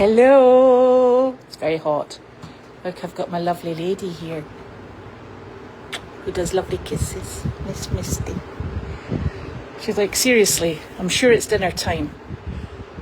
Hello. It's very hot. Look, I've got my lovely lady here who does lovely kisses. Miss Misty. She's like, seriously, I'm sure it's dinner time.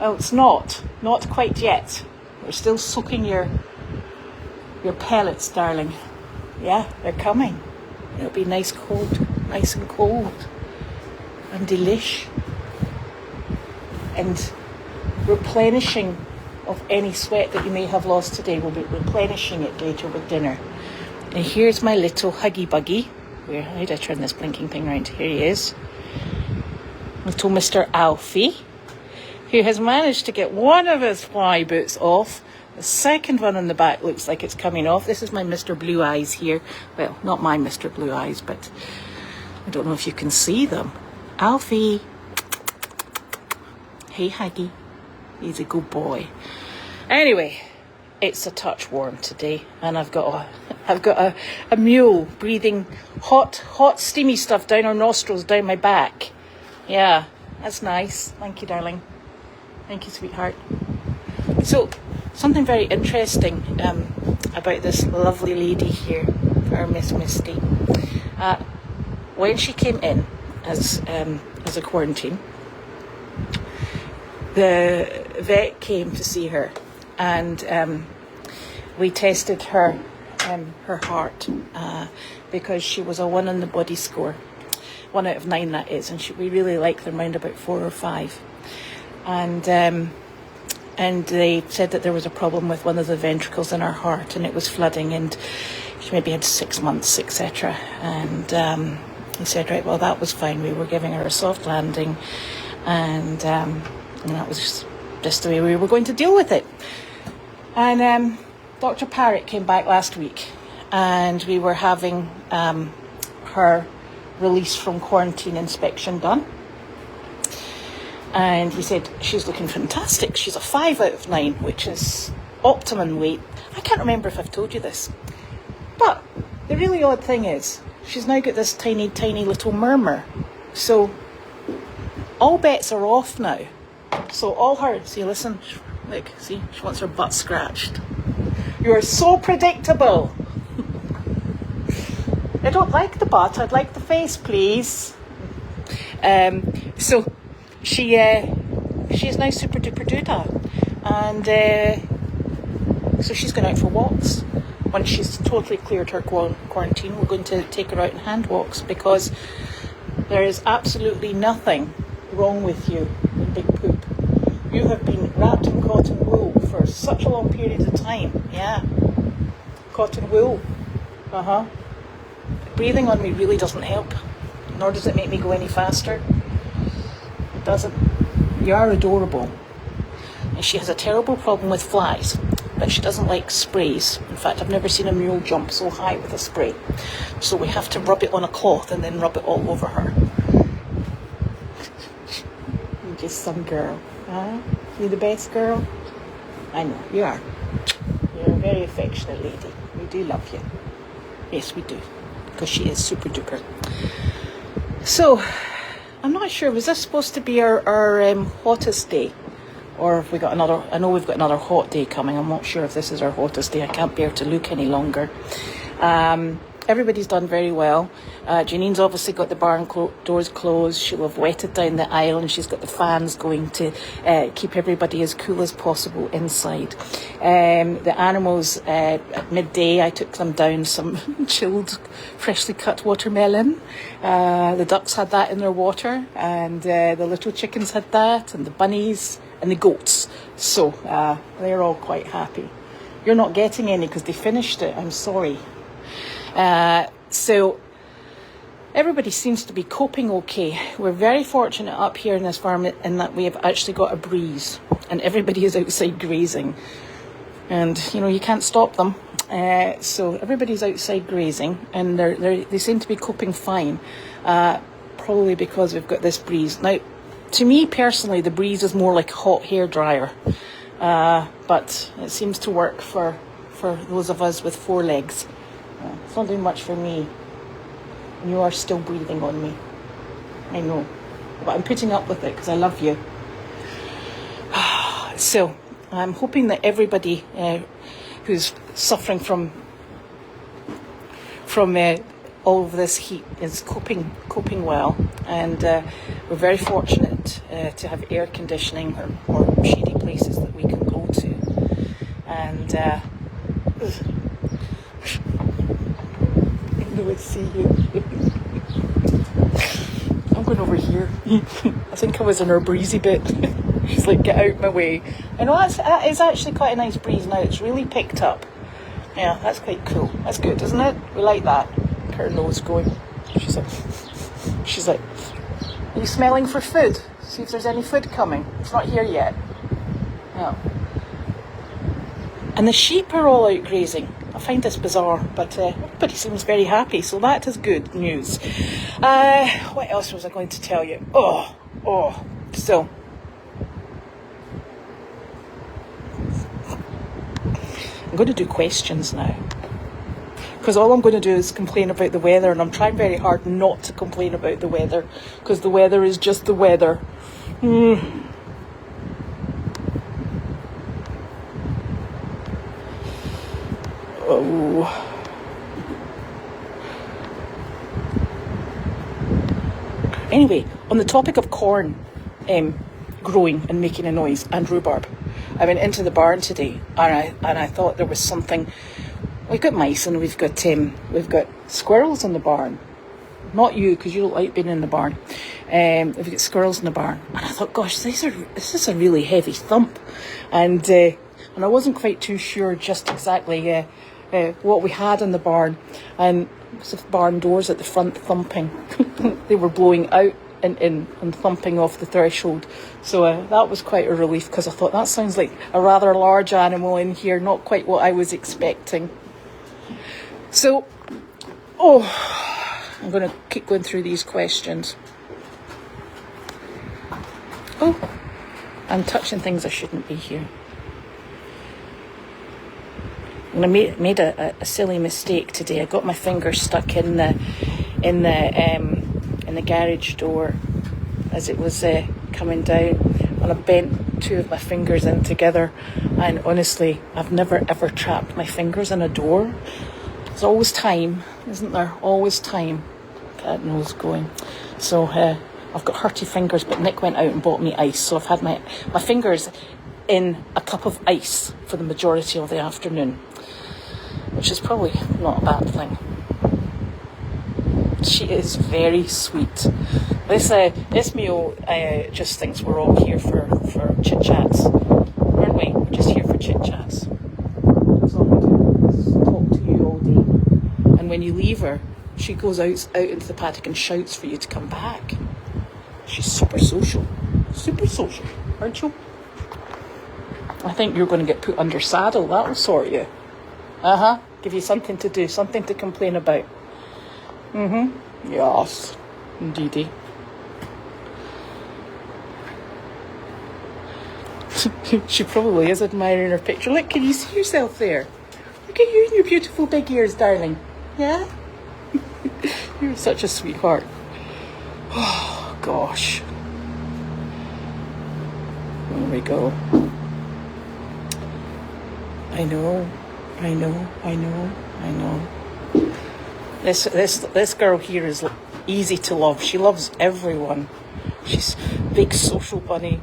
Well, it's not. Not quite yet. We're still soaking your pellets, darling. Yeah, they're coming. It'll be nice and cold. And delish. And replenishing of any sweat that you may have lost today. We'll be replenishing it later with dinner. And here's my little Huggy Buggy. How did I turn this blinking thing around? Here he is. Little Mr. Alfie, who has managed to get one of his fly boots off. The second one on the back looks like it's coming off. This is my Mr. Blue Eyes here. Well, not my Mr. Blue Eyes, but I don't know if you can see them. Alfie. Hey, Huggy. He's a good boy. Anyway, it's a touch warm today, and I've got a mule breathing hot, steamy stuff down her nostrils, down my back. Yeah, that's nice. Thank you, darling. Thank you, sweetheart. So, something very interesting about this lovely lady here, our Miss Misty. When she came in as a quarantine, the vet came to see her, and we tested her heart because she was a 1 on the body score, 1 out of 9 that is, and we really like them round about 4 or 5, and they said that there was a problem with one of the ventricles in her heart, and it was flooding, and she maybe had 6 months, etc. And he said, right, well, that was fine. We were giving her a soft landing, and that was just the way we were going to deal with it. And Dr. Parrott came back last week, and we were having her release from quarantine inspection done. And he said, she's looking fantastic. She's a 5 out of 9, which is optimum weight. I can't remember if I've told you this. But the really odd thing is, she's now got this tiny, tiny little murmur. So all bets are off now. So all her, see, listen, look, see, she wants her butt scratched. You are so predictable. I don't like the butt, I'd like the face, please. So she is now super duper doodah. And so she's going out for walks. Once she's totally cleared her quarantine, we're going to take her out in hand walks, because there is absolutely nothing wrong with you in big poop. You have been wrapped in cotton wool for such a long period of time. Yeah. Cotton wool. Breathing on me really doesn't help, nor does it make me go any faster. It doesn't. You are adorable. And she has a terrible problem with flies, but she doesn't like sprays. In fact, I've never seen a mule jump so high with a spray. So we have to rub it on a cloth and then rub it all over her. You're just some girl. Huh? You're the best girl? I know, you are. You're a very affectionate lady. We do love you. Yes, we do. Because she is super duper. So, I'm not sure, was this supposed to be our hottest day? Or have we got another, I know we've got another hot day coming. I'm not sure if this is our hottest day. I can't bear to look any longer. Everybody's done very well. Janine's obviously got the barn doors closed. She'll have wetted down the aisle, and she's got the fans going to keep everybody as cool as possible inside. The animals, at midday, I took them down some chilled, freshly cut watermelon. The ducks had that in their water, and the little chickens had that, and the bunnies, and the goats. So they're all quite happy. You're not getting any because they finished it. I'm sorry. So everybody seems to be coping okay. We're very fortunate up here in this farm in that we have actually got a breeze, and everybody is outside grazing, and you can't stop them. So everybody's outside grazing, and they seem to be coping fine, probably because we've got this breeze. Now, to me personally, the breeze is more like a hot hair dryer, but it seems to work for those of us with 4 legs. It's not doing much for me. You are still breathing on me. I know. But I'm putting up with it because I love you. So, I'm hoping that everybody who's suffering from all of this heat is coping well, and we're very fortunate to have air conditioning or shady places that we can go to, and I would see you. I'm going over here. I think I was in her breezy bit. She's like, get out my way. I know that is actually quite a nice breeze now. It's really picked up. Yeah, that's quite cool. That's good, isn't it? We like that. Her nose going. She's like, are you smelling for food? See if there's any food coming. It's not here yet. No. And the sheep are all out grazing. I find this bizarre, but everybody seems very happy, so that is good news. What else was I going to tell you? So I'm going to do questions now, because all I'm going to do is complain about the weather, and I'm trying very hard not to complain about the weather, because the weather is just the weather. Anyway, on the topic of corn growing and making a noise, and rhubarb, I went into the barn today, and I thought there was something. We've got mice and we've got squirrels in the barn. Not you, because you don't like being in the barn. We've got squirrels in the barn, and I thought, gosh, this is a really heavy thump, and I wasn't quite too sure just exactly what we had in the barn, and the barn doors at the front thumping. They were blowing out and thumping off the threshold, so that was quite a relief, because I thought that sounds like a rather large animal in here, not quite what I was expecting. So I'm going to keep going through these questions. I'm touching things I shouldn't be here. And I made a silly mistake today. I got my finger stuck in the garage door as it was coming down, and I bent two of my fingers in together, and honestly, I've never ever trapped my fingers in a door. There's always time, isn't there? Always time. God knows going. So I've got hurty fingers, but Nick went out and bought me ice, so I've had my fingers in a cup of ice for the majority of the afternoon, which is probably not a bad thing. She is very sweet. This meal just thinks we're all here for chit chats, aren't we? We're just here for chit chats. That's all we do, is talk to you all day. And when you leave her, she goes out into the paddock and shouts for you to come back. She's super social, aren't you? I think you're going to get put under saddle. That'll sort you. Give you something to do, something to complain about. Yes, indeedy. She probably is admiring her picture. Look, can you see yourself there? Look at you and your beautiful big ears, darling. Yeah? You're such a sweetheart. Oh, gosh. There we go. I know. This girl here is easy to love. She loves everyone. She's a big social bunny.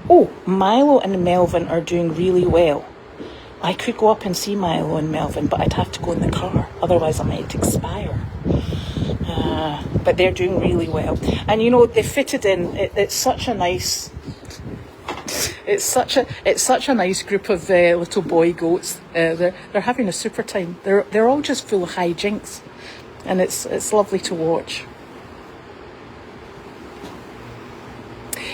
Oh, Milo and Melvin are doing really well. I could go up and see Milo and Melvin, but I'd have to go in the car. Otherwise, I might expire. But they're doing really well. And you know, they fitted in. It's such a nice... It's such a nice group of little boy goats. They're having a super time. They're all just full of hijinks, and it's lovely to watch.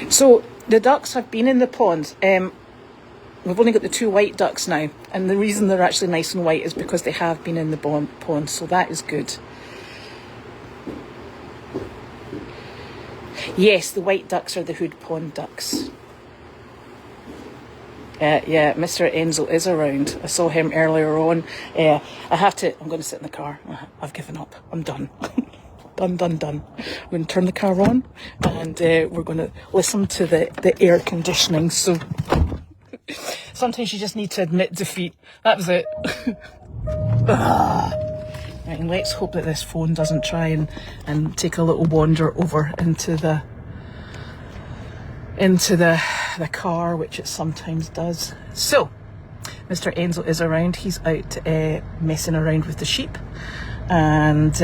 So the ducks have been in the pond. We've only got the two white ducks now, and the reason they're actually nice and white is because they have been in the pond. So that is good. Yes, the white ducks are the Hood Pond ducks. Yeah, Mr. Enzo is around. I saw him earlier on. I'm going to sit in the car. I've given up. I'm done. Done, done, done. I'm going to turn the car on and we're going to listen to the air conditioning. So sometimes you just need to admit defeat. That was it. Right, and let's hope that this phone doesn't try and take a little wander over into the car, which it sometimes does. So Mr. Enzo is around. He's out messing around with the sheep, and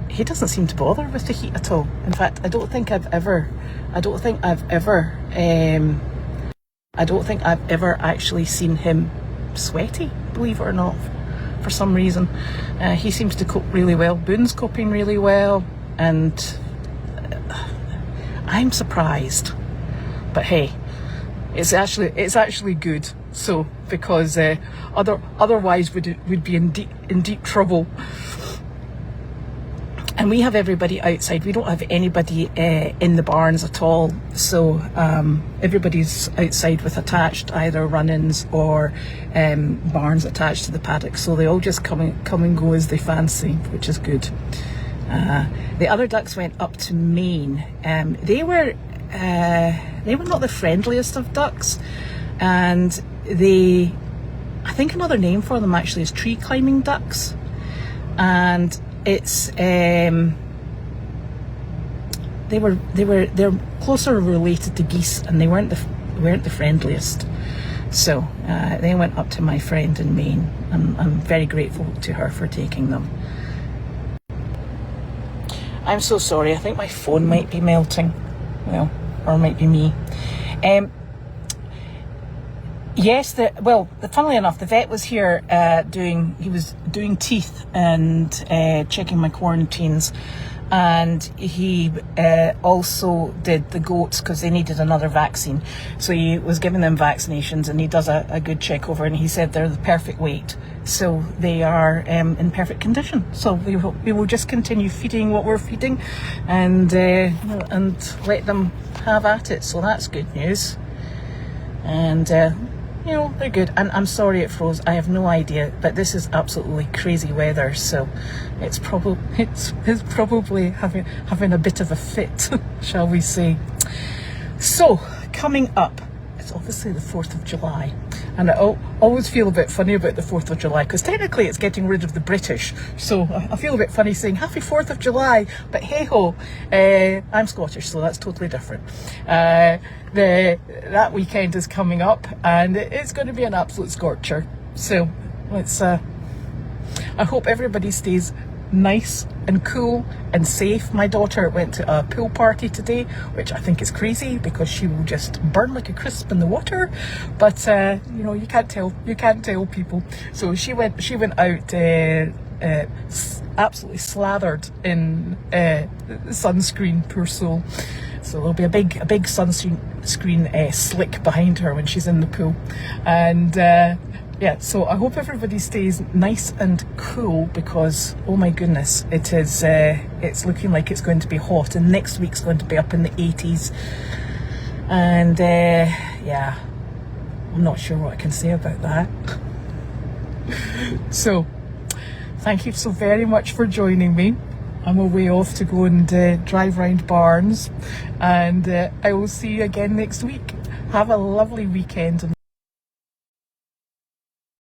he doesn't seem to bother with the heat at all. In fact, I don't think I've ever actually seen him sweaty, believe it or not, for some reason. He seems to cope really well. Boone's coping really well, and I'm surprised. But hey, it's actually good. So because otherwise we'd be in deep trouble. And we have everybody outside. We don't have anybody in the barns at all. So everybody's outside with attached either run-ins or barns attached to the paddock. So they all just come and go as they fancy, which is good. The other ducks went up to Maine. They were not the friendliest of ducks, and I think another name for them actually is tree climbing ducks, and it's they're closer related to geese, and they weren't the friendliest. So they went up to my friend in Maine. I'm very grateful to her for taking them. I'm so sorry. I think my phone might be melting. Well, or it might be me. Yes, funnily enough, the vet was here he was doing teeth and checking my quarantines, and he also did the goats because they needed another vaccine. So he was giving them vaccinations, and he does a good check over, and he said they're the perfect weight. So they are in perfect condition. So we will just continue feeding what we're feeding, and let them have at it. So that's good news. And they're good. And I'm sorry it froze. I have no idea, but this is absolutely crazy weather, so it's probably having a bit of a fit, shall we say. So coming up, it's obviously the 4th of July, and I always feel a bit funny about the 4th of July because technically it's getting rid of the British, so I feel a bit funny saying happy 4th of July, but hey ho, I'm Scottish, so that's totally different. That weekend is coming up, and it's going to be an absolute scorcher. So let's I hope everybody stays nice and cool and safe. My daughter went to a pool party today, which I think is crazy because she will just burn like a crisp in the water, but you can't tell people. So she went out absolutely slathered in sunscreen, poor soul. So there'll be a big sunscreen slick behind her when she's in the pool. And so I hope everybody stays nice and cool because, oh my goodness, it's looking like it's going to be hot, and next week's going to be up in the 80s. And I'm not sure what I can say about that. So thank you so very much for joining me. I'm away off to go and drive round barns, and I will see you again next week. Have a lovely weekend.